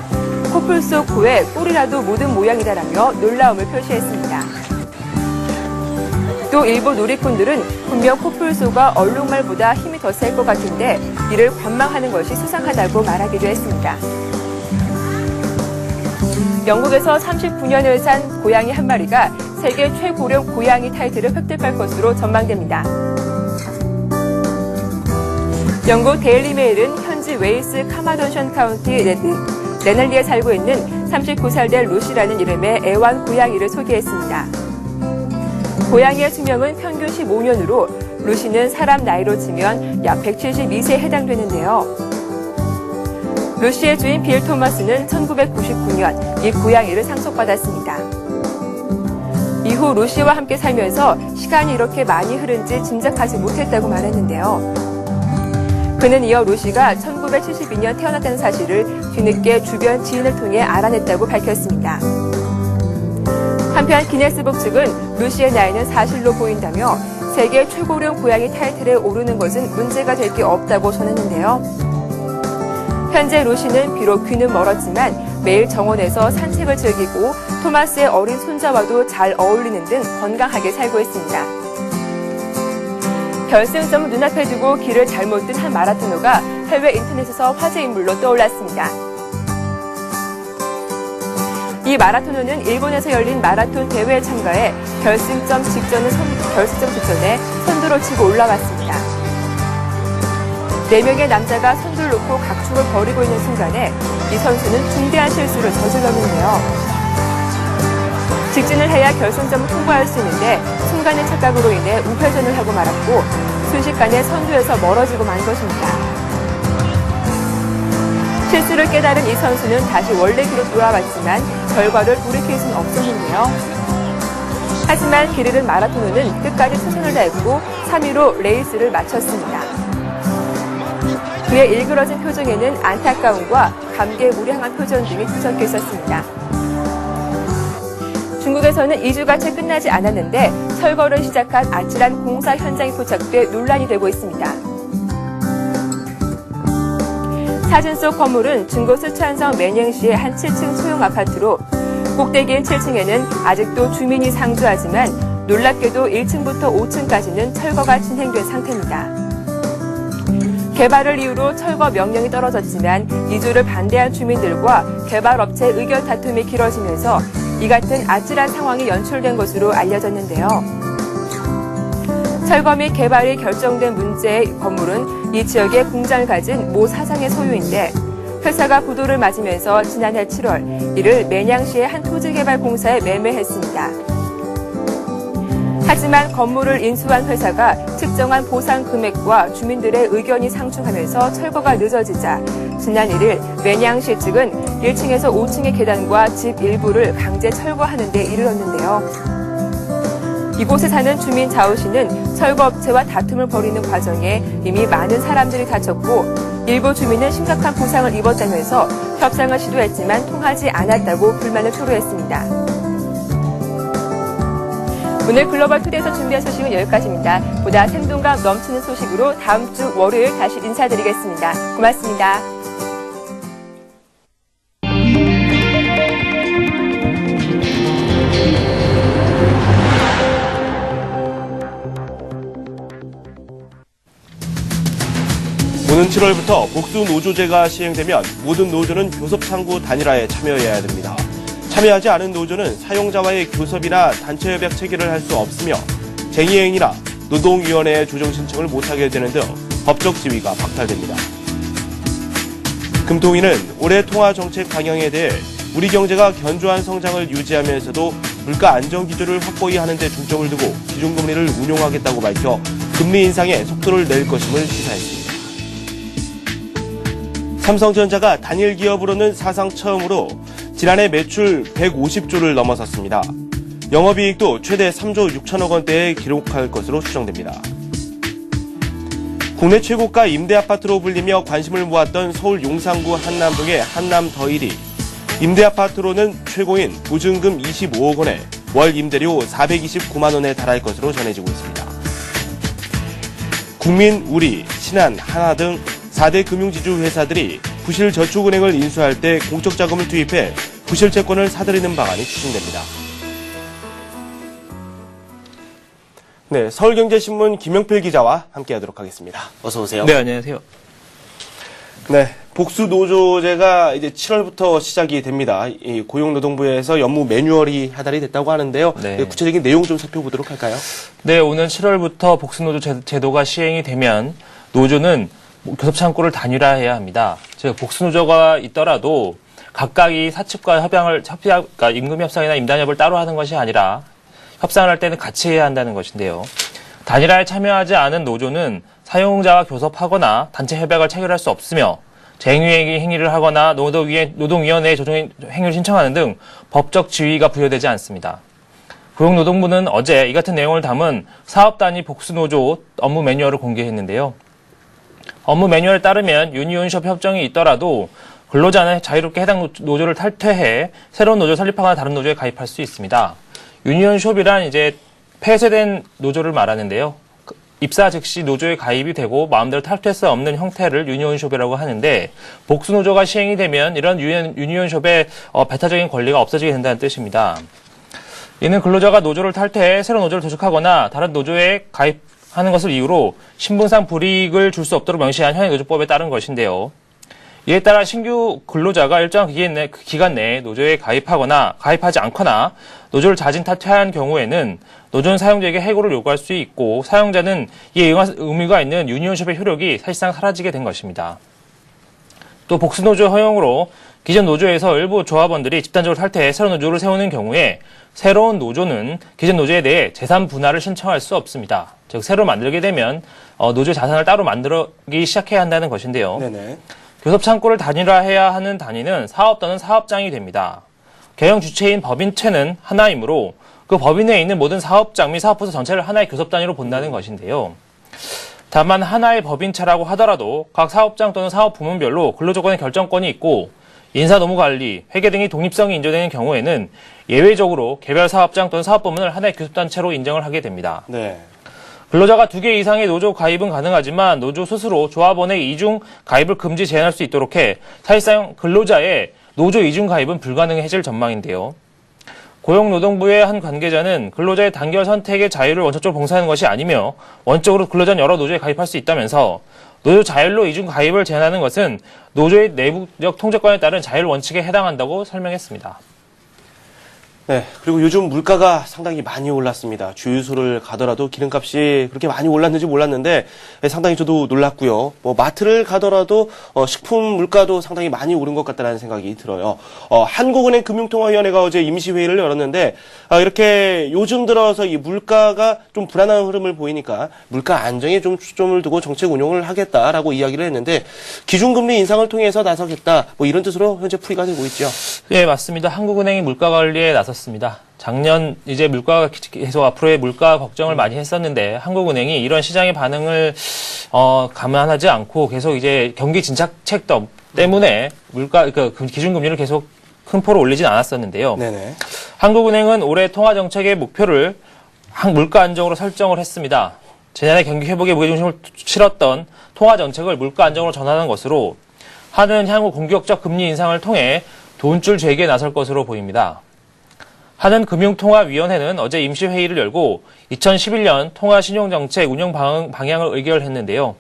코뿔소 코에 뿔이라도 묻은 모양이다라며 놀라움을 표시했습니다. 또 일부 누리꾼들은 분명 코뿔소가 얼룩말보다 힘이 더 셀 것 같은데 이를 관망하는 것이 수상하다고 말하기도 했습니다. 영국에서 39년을 산 고양이 한 마리가 세계 최고령 고양이 타이틀을 획득할 것으로 전망됩니다. 영국 데일리 메일은 현지 웨일스 카마던션 카운티 레널리에 살고 있는 39살 된 루시라는 이름의 애완 고양이를 소개했습니다. 고양이의 수명은 평균 15년으로 루시는 사람 나이로 치면 약 172세에 해당되는데요. 루시의 주인 빌 토마스는 1999년 이 고양이를 상속받았습니다. 이후 루시와 함께 살면서 시간이 이렇게 많이 흐른지 짐작하지 못했다고 말했는데요. 그는 이어 루시가 1972년 태어났다는 사실을 뒤늦게 주변 지인을 통해 알아냈다고 밝혔습니다. 한편 기네스북 측은 루시의 나이는 사실로 보인다며 세계 최고령 고양이 타이틀에 오르는 것은 문제가 될 게 없다고 전했는데요. 현재 루시는 비록 귀는 멀었지만 매일 정원에서 산책을 즐기고 토마스의 어린 손자와도 잘 어울리는 등 건강하게 살고 있습니다. 결승점을 눈앞에 두고 길을 잘못 든 한 마라토너가 해외 인터넷에서 화제 인물로 떠올랐습니다. 이 마라토너는 일본에서 열린 마라톤 대회에 참가해 결승점 직전에 선두로 치고 올라왔습니다. 4명의 남자가 선두를 놓고 각축을 벌이고 있는 순간에 이 선수는 중대한 실수를 저질렀는데요. 직진을 해야 결승점을 통과할 수 있는데 순간의 착각으로 인해 우회전을 하고 말았고 순식간에 선두에서 멀어지고 만 것입니다. 실수를 깨달은 이 선수는 다시 원래 길로 돌아왔지만 결과를 돌이킬 수는 없었는데요. 하지만 길 잃은 마라토너는 끝까지 최선을 다했고 3위로 레이스를 마쳤습니다. 그의 일그러진 표정에는 안타까움과 감개무량한 표정 등이 뒤섞여 있었습니다. 중국에서는 2주가 채 끝나지 않았는데 철거를 시작한 아찔한 공사 현장이 포착돼 논란이 되고 있습니다. 사진 속 건물은 중국 쓰촨성 매닝시의 한 7층 소형 아파트로 꼭대기인 7층에는 아직도 주민이 상주하지만 놀랍게도 1층부터 5층까지는 철거가 진행된 상태입니다. 개발을 이유로 철거 명령이 떨어졌지만 이주를 반대한 주민들과 개발업체의 의견 다툼이 길어지면서 이 같은 아찔한 상황이 연출된 것으로 알려졌는데요. 철거 및 개발이 결정된 문제의 건물은 이 지역에 공장을 가진 모 사상의 소유인데 회사가 부도를 맞으면서 지난해 7월 이를 매냥시의 한 토지개발공사에 매매했습니다. 하지만 건물을 인수한 회사가 특정한 보상 금액과 주민들의 의견이 상충하면서 철거가 늦어지자 지난 1일 매냥시 측은 1층에서 5층의 계단과 집 일부를 강제 철거하는 데 이르렀는데요. 이곳에 사는 주민 자오 씨는 철거업체와 다툼을 벌이는 과정에 이미 많은 사람들이 다쳤고 일부 주민은 심각한 부상을 입었다면서 협상을 시도했지만 통하지 않았다고 불만을 토로했습니다. 오늘 글로벌 투데이에서 준비한 소식은 여기까지입니다. 보다 생동감 넘치는 소식으로 다음 주 월요일 다시 인사드리겠습니다. 고맙습니다. 오는 7월부터 복수 노조제가 시행되면 모든 노조는 교섭창구 단일화에 참여해야 됩니다. 참여하지 않은 노조는 사용자와의 교섭이나 단체 협약 체결을 할 수 없으며 쟁의행위나 노동위원회의 조정 신청을 못하게 되는 등 법적 지위가 박탈됩니다. 금통위는 올해 통화정책 방향에 대해 우리 경제가 견조한 성장을 유지하면서도 물가 안정 기조를 확고히 하는 데 중점을 두고 기준금리를 운용하겠다고 밝혀 금리 인상에 속도를 낼 것임을 시사했습니다. 삼성전자가 단일 기업으로는 사상 처음으로 지난해 매출 150조를 넘어섰습니다. 영업이익도 최대 3조 6천억 원대에 기록할 것으로 추정됩니다. 국내 최고가 임대아파트로 불리며 관심을 모았던 서울 용산구 한남동의 한남 더일이 임대아파트로는 최고인 보증금 25억 원에 월 임대료 429만 원에 달할 것으로 전해지고 있습니다. 국민, 우리, 신한, 하나 등 4대 금융지주 회사들이 부실저축은행을 인수할 때 공적 자금을 투입해 부실채권을 사들이는 방안이 추진됩니다. 네, 서울경제신문 김영필 기자와 함께하도록 하겠습니다. 어서 오세요. 네, 안녕하세요. 네, 복수노조제가 이제 7월부터 시작이 됩니다. 이 고용노동부에서 업무 매뉴얼이 하달이 됐다고 하는데요. 네. 구체적인 내용 좀 살펴보도록 할까요? 네, 오는 7월부터 복수노조 제도가 시행이 되면 노조는 교섭창구를 단일화해야 합니다. 즉 복수노조가 있더라도 각각이 사측과 그러니까 임금 협상이나 임단협을 따로 하는 것이 아니라 협상을 할 때는 같이 해야 한다는 것인데요. 단일화에 참여하지 않은 노조는 사용자와 교섭하거나 단체 협약을 체결할 수 없으며 쟁의 행위를 하거나 노동위원회에 조정 행위를 신청하는 등 법적 지위가 부여되지 않습니다. 고용노동부는 어제 이 같은 내용을 담은 사업단위 복수노조 업무 매뉴얼을 공개했는데요. 업무 매뉴얼에 따르면 유니온숍 협정이 있더라도 근로자는 자유롭게 해당 노조를 탈퇴해 새로운 노조 설립하거나 다른 노조에 가입할 수 있습니다. 유니온숍이란 이제 폐쇄된 노조를 말하는데요. 입사 즉시 노조에 가입이 되고 마음대로 탈퇴할 수 없는 형태를 유니온숍이라고 하는데 복수노조가 시행이 되면 이런 유니온숍의 배타적인 권리가 없어지게 된다는 뜻입니다. 이는 근로자가 노조를 탈퇴해 새로운 노조를 조직하거나 다른 노조에 가입하는 것을 이유로 신분상 불이익을 줄 수 없도록 명시한 현행 노조법에 따른 것인데요. 이에 따라 신규 근로자가 일정한 기간 내에 노조에 가입하지 않거나 노조를 자진 탈퇴한 경우에는 노조는 사용자에게 해고를 요구할 수 있고 사용자는 이에 의무가 있는 유니온십의 효력이 사실상 사라지게 된 것입니다. 또 복수노조 허용으로 기존 노조에서 일부 조합원들이 집단적으로 탈퇴해 새로운 노조를 세우는 경우에 새로운 노조는 기존 노조에 대해 재산 분할을 신청할 수 없습니다. 즉 새로 만들게 되면 노조 자산을 따로 만들기 시작해야 한다는 것인데요. 네네. 교섭 창구를 단일화해야 하는 단위는 사업 또는 사업장이 됩니다. 경영 주체인 법인체는 하나이므로 그 법인 내에 있는 모든 사업장 및 사업부서 전체를 하나의 교섭 단위로 본다는 것인데요. 다만 하나의 법인체라고 하더라도 각 사업장 또는 사업 부문별로 근로조건의 결정권이 있고 인사노무관리, 회계 등이 독립성이 인정되는 경우에는 예외적으로 개별 사업장 또는 사업부문을 하나의 교섭단체로 인정을 하게 됩니다. 네. 근로자가 2개 이상의 노조 가입은 가능하지만 노조 스스로 조합원의 이중 가입을 금지 제한할 수 있도록 해 사실상 근로자의 노조 이중 가입은 불가능해질 전망인데요. 고용노동부의 한 관계자는 근로자의 단결 선택의 자유를 원칙적으로 봉사하는 것이 아니며 원칙적으로 근로자는 여러 노조에 가입할 수 있다면서 노조 자율로 이중 가입을 제한하는 것은 노조의 내부적 통제권에 따른 자율 원칙에 해당한다고 설명했습니다. 네. 그리고 요즘 물가가 상당히 많이 올랐습니다. 주유소를 가더라도 기름값이 그렇게 많이 올랐는지 몰랐는데 상당히 저도 놀랐고요. 마트를 가더라도 식품 물가도 상당히 많이 오른 것 같다는 생각이 들어요. 한국은행 금융통화위원회가 어제 임시회의를 열었는데 이렇게 요즘 들어서 이 물가가 좀 불안한 흐름을 보이니까 물가 안정에 좀 초점을 두고 정책 운용을 하겠다라고 이야기를 했는데 기준금리 인상을 통해서 나서겠다 이런 뜻으로 현재 풀이가 되고 있죠. 네, 맞습니다. 한국은행이 물가 관리에 나섰습니다. 작년 이제 물가가 계속 앞으로의 물가 걱정을 많이 했었는데 한국은행이 이런 시장의 반응을 감안하지 않고 계속 이제 경기 진착책 때문에 기준금리를 계속 큰 폭으로 올리진 않았었는데요. 네네. 한국은행은 올해 통화 정책의 목표를 물가 안정으로 설정을 했습니다. 지난해 경기 회복에 무게중심을 실었던 통화 정책을 물가 안정으로 전환하는 것으로 한은 향후 공격적 금리 인상을 통해 돈줄 재기에 나설 것으로 보입니다. 한은금융통화위원회는 어제 임시회의를 열고 2011년 통화신용정책 운영 방향을 의결했는데요.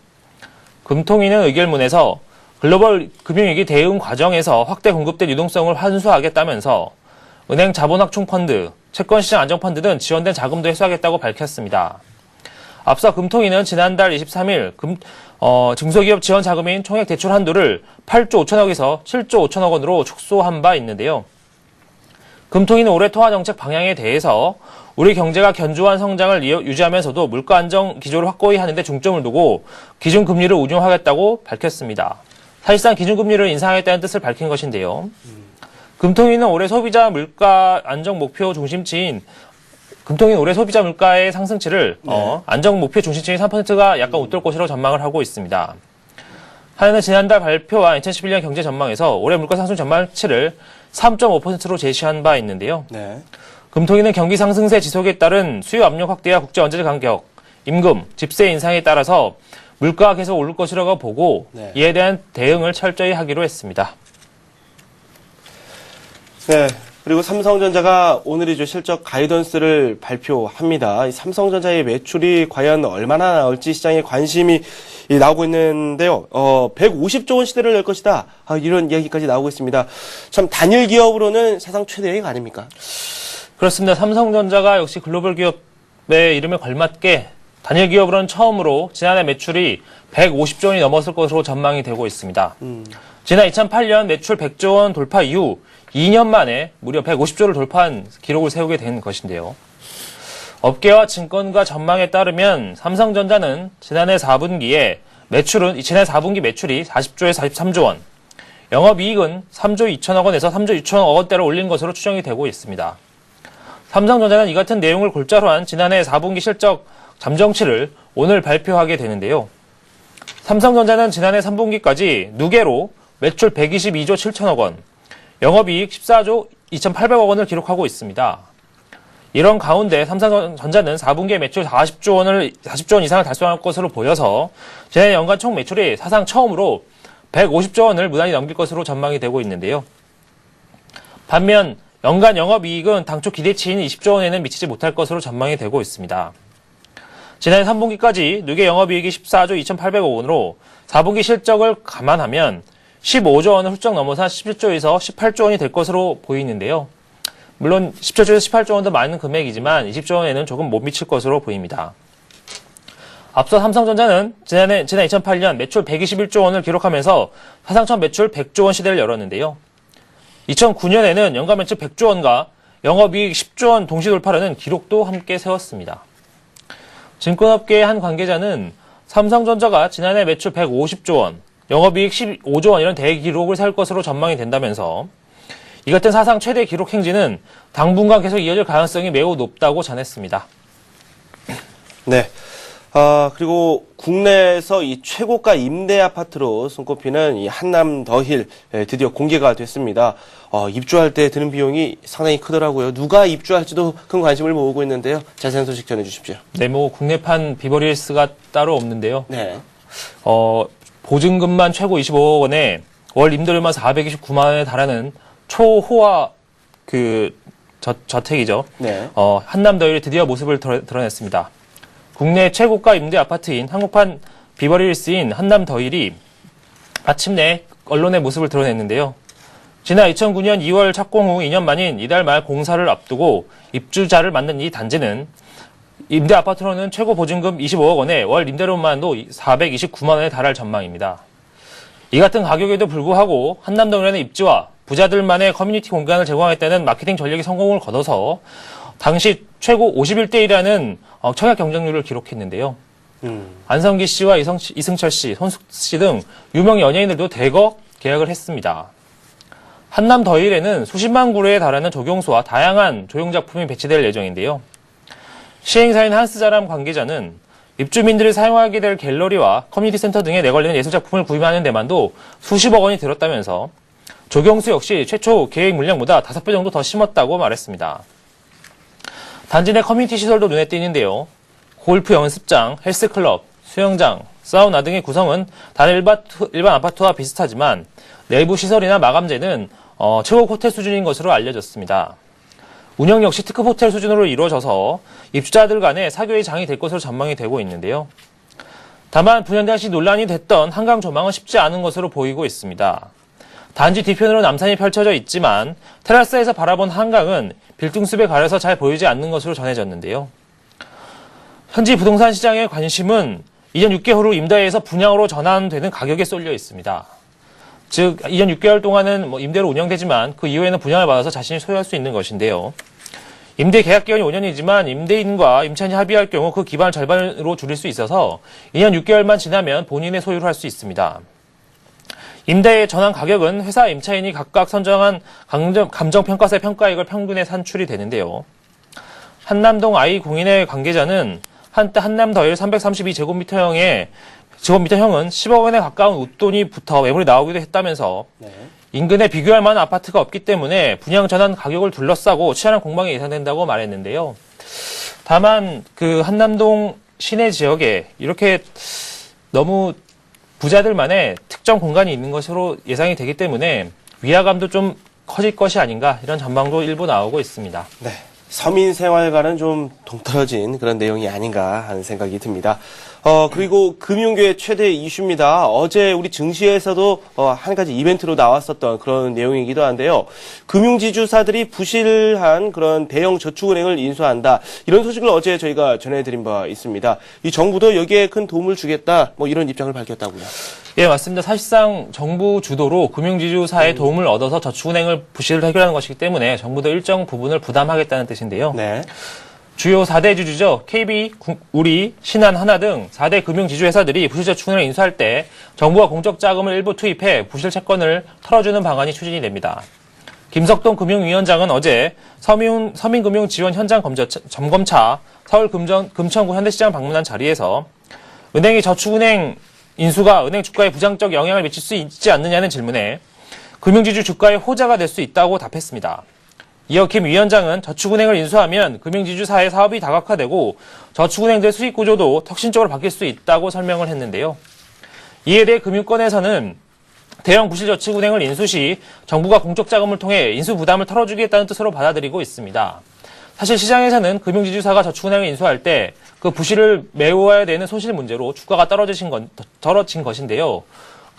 금통위는 의결문에서 글로벌 금융위기 대응 과정에서 확대 공급된 유동성을 환수하겠다면서 은행 자본확충펀드, 채권시장 안정펀드 등 지원된 자금도 회수하겠다고 밝혔습니다. 앞서 금통위는 지난달 23일 중소기업 지원 자금인 총액 대출 한도를 8조 5천억에서 7조 5천억 원으로 축소한 바 있는데요. 금통위는 올해 통화정책 방향에 대해서 우리 경제가 견조한 성장을 유지하면서도 물가 안정 기조를 확고히 하는 데 중점을 두고 기준금리를 운용하겠다고 밝혔습니다. 사실상 기준금리를 인상하겠다는 뜻을 밝힌 것인데요. 금통위는 올해 소비자 물가 안정 목표 중심치인 금통위는 올해 소비자 물가의 상승치를 안정 목표 중심치인 3%가 약간 웃돌 것으로 전망을 하고 있습니다. 한은은 지난달 발표한 2011년 경제 전망에서 올해 물가 상승 전망치를 3.5%로 제시한 바 있는데요. 네. 금통위는 경기 상승세 지속에 따른 수요 압력 확대와 국제 원자재 가격, 임금, 집세 인상에 따라서 물가가 계속 오를 것이라고 보고 네. 이에 대한 대응을 철저히 하기로 했습니다. 네. 그리고 삼성전자가 오늘이죠 실적 가이던스를 발표합니다. 이 삼성전자의 매출이 과연 얼마나 나올지 시장에 관심이 나오고 있는데요. 150조 원 시대를 낼 것이다. 이런 이야기까지 나오고 있습니다. 참 단일 기업으로는 사상 최대액 아닙니까? 그렇습니다. 삼성전자가 역시 글로벌 기업의 이름에 걸맞게 단일 기업으로는 처음으로 지난해 매출이 150조 원이 넘었을 것으로 전망이 되고 있습니다. 지난 2008년 매출 100조 원 돌파 이후 2년 만에 무려 150조를 돌파한 기록을 세우게 된 것인데요. 업계와 증권가 전망에 따르면 삼성전자는 지난해 4분기 매출이 40조에서 43조 원, 영업이익은 3조 2천억 원에서 3조 6천억 원대로 올린 것으로 추정이 되고 있습니다. 삼성전자는 이 같은 내용을 골자로 한 지난해 4분기 실적 잠정치를 오늘 발표하게 되는데요. 삼성전자는 지난해 3분기까지 누계로 매출 122조 7천억 원, 영업이익 14조 2,800억 원을 기록하고 있습니다. 이런 가운데 삼성전자는 4분기에 매출 40조 원 이상을 달성할 것으로 보여서 지난해 연간 총 매출이 사상 처음으로 150조 원을 무난히 넘길 것으로 전망이 되고 있는데요. 반면 연간 영업이익은 당초 기대치인 20조 원에는 미치지 못할 것으로 전망이 되고 있습니다. 지난해 3분기까지 누계 영업이익이 14조 2,800억 원으로 4분기 실적을 감안하면 15조 원을 훌쩍 넘어서 17조에서 18조 원이 될 것으로 보이는데요. 물론 17조에서 18조 원도 많은 금액이지만 20조 원에는 조금 못 미칠 것으로 보입니다. 앞서 삼성전자는 지난 2008년 매출 121조 원을 기록하면서 사상 첫 매출 100조 원 시대를 열었는데요. 2009년에는 연간 매출 100조 원과 영업이익 10조 원 동시 돌파라는 기록도 함께 세웠습니다. 증권업계의 한 관계자는 삼성전자가 지난해 매출 150조 원, 영업이익 15조 원 이런 대기록을 세울 것으로 전망이 된다면서 이 같은 사상 최대 기록 행진은 당분간 계속 이어질 가능성이 매우 높다고 전했습니다. 네. 그리고 국내에서 이 최고가 임대 아파트로 손꼽히는 이 한남 더힐 드디어 공개가 됐습니다. 입주할 때 드는 비용이 상당히 크더라고요. 누가 입주할지도 큰 관심을 모으고 있는데요. 자세한 소식 전해주십시오. 네, 국내판 비버리힐스가 따로 없는데요. 네. 보증금만 최고 25억 원에 월 임대료만 429만 원에 달하는 초호화 저택이죠. 네. 한남 더힐이 드디어 모습을 드러냈습니다. 국내 최고가 임대 아파트인 한국판 비버리힐스인 한남 더힐이 마침내 언론의 모습을 드러냈는데요. 지난 2009년 2월 착공 후 2년 만인 이달 말 공사를 앞두고 입주자를 만든 이 단지는 임대 아파트로는 최고 보증금 25억 원에 월 임대료만도 429만 원에 달할 전망입니다. 이 같은 가격에도 불구하고 한남 더힐의 입지와 부자들만의 커뮤니티 공간을 제공하겠다는 마케팅 전략이 성공을 거둬서 당시 최고 51대1이라는 청약 경쟁률을 기록했는데요. 안성기 씨와 이승철 씨, 손숙 씨 등 유명 연예인들도 대거 계약을 했습니다. 한남 더힐에는 수십만 그루에 달하는 조경수와 다양한 조형작품이 배치될 예정인데요. 시행사인 한스자람 관계자는 입주민들이 사용하게 될 갤러리와 커뮤니티 센터 등에 내걸리는 예술작품을 구입하는 데만도 수십억 원이 들었다면서 조경수 역시 최초 계획 물량보다 5배 정도 더 심었다고 말했습니다. 단지 내 커뮤니티 시설도 눈에 띄는데요. 골프 연습장, 헬스클럽, 수영장, 사우나 등의 구성은 다른 일반 아파트와 비슷하지만 내부 시설이나 마감재는 최고 호텔 수준인 것으로 알려졌습니다. 운영 역시 특급 호텔 수준으로 이루어져서 입주자들 간의 사교의 장이 될 것으로 전망이 되고 있는데요. 다만 분양 당시 논란이 됐던 한강 조망은 쉽지 않은 것으로 보이고 있습니다. 단지 뒤편으로 남산이 펼쳐져 있지만 테라스에서 바라본 한강은 빌딩숲에 가려서 잘 보이지 않는 것으로 전해졌는데요. 현지 부동산 시장의 관심은 2년 6개월 후 임대에서 분양으로 전환되는 가격에 쏠려 있습니다. 즉 2년 6개월 동안은 임대로 운영되지만 그 이후에는 분양을 받아서 자신이 소유할 수 있는 것인데요. 임대 계약 기간이 5년이지만 임대인과 임차인이 합의할 경우 그 기반을 절반으로 줄일 수 있어서 2년 6개월만 지나면 본인의 소유를 할 수 있습니다. 임대의 전환 가격은 회사 임차인이 각각 선정한 감정평가세 평가액을 평균에 산출이 되는데요. 한남동 I 공인의 관계자는 한때 한남 더힐 332제곱미터형은 10억 원에 가까운 웃돈이 붙어 매물이 나오기도 했다면서 인근에 비교할 만한 아파트가 없기 때문에 분양 전환 가격을 둘러싸고 치열한 공방이 예상된다고 말했는데요. 다만 그 한남동 시내 지역에 이렇게 너무 부자들만의 특정 공간이 있는 것으로 예상이 되기 때문에 위화감도 좀 커질 것이 아닌가 이런 전망도 일부 나오고 있습니다. 네. 서민 생활과는 좀 동떨어진 그런 내용이 아닌가 하는 생각이 듭니다. 그리고 금융계 최대 이슈입니다. 어제 우리 증시에서도 한 가지 이벤트로 나왔었던 그런 내용이기도 한데요. 금융지주사들이 부실한 그런 대형 저축은행을 인수한다. 이런 소식을 어제 저희가 전해드린 바 있습니다. 이 정부도 여기에 큰 도움을 주겠다. 이런 입장을 밝혔다고요. 예, 맞습니다. 사실상 정부 주도로 금융지주사의 도움을 얻어서 저축은행을 부실을 해결하는 것이기 때문에 정부도 일정 부분을 부담하겠다는 뜻인데요. 네. 주요 4대 주주죠. KB, 우리, 신한, 하나 등 4대 금융지주 회사들이 부실저축은행을 인수할 때 정부가 공적 자금을 일부 투입해 부실 채권을 털어주는 방안이 추진이 됩니다. 김석동 금융위원장은 어제 서민금융지원 현장 점검차 서울 금천구 현대시장 방문한 자리에서 은행이 저축은행 인수가 은행 주가에 부정적 영향을 미칠 수 있지 않느냐는 질문에 금융지주 주가의 호재가 될 수 있다고 답했습니다. 이어 김 위원장은 저축은행을 인수하면 금융지주사의 사업이 다각화되고 저축은행들의 수익 구조도 혁신적으로 바뀔 수 있다고 설명을 했는데요. 이에 대해 금융권에서는 대형 부실저축은행을 인수 시 정부가 공적 자금을 통해 인수 부담을 털어주겠다는 뜻으로 받아들이고 있습니다. 사실 시장에서는 금융지주사가 저축은행을 인수할 때 그 부실을 메워야 되는 손실 문제로 주가가 떨어진 것인데요.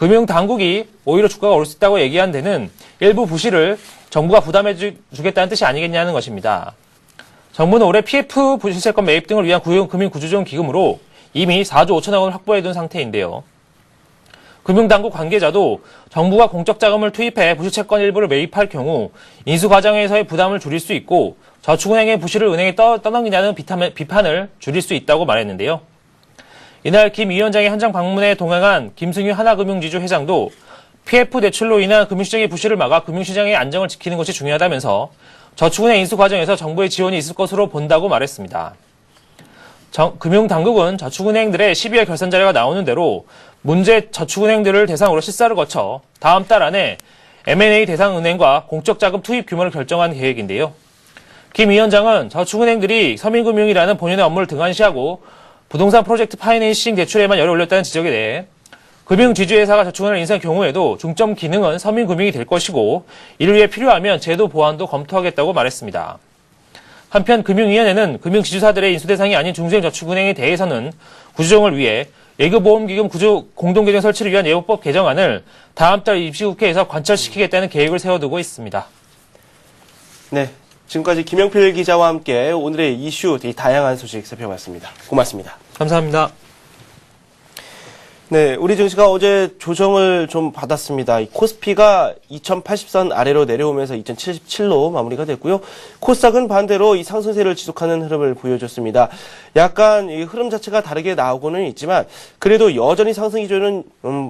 금융당국이 오히려 주가가 오를 수 있다고 얘기한 데는 일부 부실을 정부가 부담해 주겠다는 뜻이 아니겠냐는 것입니다. 정부는 올해 PF 부실채권 매입 등을 위한 금융구조조정 기금으로 이미 4조 5천억 원을 확보해둔 상태인데요. 금융당국 관계자도 정부가 공적 자금을 투입해 부실채권 일부를 매입할 경우 인수 과정에서의 부담을 줄일 수 있고 저축은행의 부실을 은행에 떠넘기냐는 비판을 줄일 수 있다고 말했는데요. 이날 김 위원장의 현장 방문에 동행한 김승유 하나금융지주 회장도 PF 대출로 인한 금융시장의 부실을 막아 금융시장의 안정을 지키는 것이 중요하다면서 저축은행 인수 과정에서 정부의 지원이 있을 것으로 본다고 말했습니다. 금융당국은 저축은행들의 12월 결산 자료가 나오는 대로 문제 저축은행들을 대상으로 실사를 거쳐 다음 달 안에 M&A 대상 은행과 공적 자금 투입 규모를 결정한 계획인데요. 김 위원장은 저축은행들이 서민금융이라는 본연의 업무를 등한시하고 부동산 프로젝트 파이낸싱 대출에만 열을 올렸다는 지적에 대해 금융지주회사가 저축은행을 인수한 경우에도 중점 기능은 서민금융이 될 것이고 이를 위해 필요하면 제도 보완도 검토하겠다고 말했습니다. 한편 금융위원회는 금융지주사들의 인수 대상이 아닌 중소형저축은행에 대해서는 구조조정을 위해 예금보험기금 공동개정 설치를 위한 예우법 개정안을 다음 달 임시국회에서 관철시키겠다는 계획을 세워두고 있습니다. 네, 지금까지 김영필 기자와 함께 오늘의 이슈 되게 다양한 소식 살펴봤습니다. 고맙습니다. 감사합니다. 네, 우리 증시가 어제 조정을 좀 받았습니다. 이 코스피가 2080선 아래로 내려오면서 2077로 마무리가 됐고요. 코스닥은 반대로 이 상승세를 지속하는 흐름을 보여줬습니다. 약간 이 흐름 자체가 다르게 나오고는 있지만 그래도 여전히 상승 기조는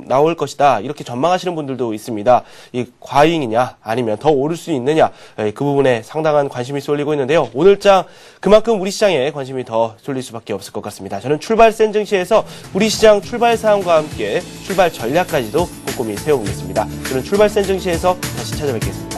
나올 것이다. 이렇게 전망하시는 분들도 있습니다. 이 과잉이냐 아니면 더 오를 수 있느냐 그 부분에 상당한 관심이 쏠리고 있는데요. 오늘장 그만큼 우리 시장에 관심이 더 쏠릴 수밖에 없을 것 같습니다. 저는 출발 센 증시에서 우리 시장 출발 사항과 함께 출발 전략까지도 꼼꼼히 세워보겠습니다. 저는 출발 센 증시에서 다시 찾아뵙겠습니다.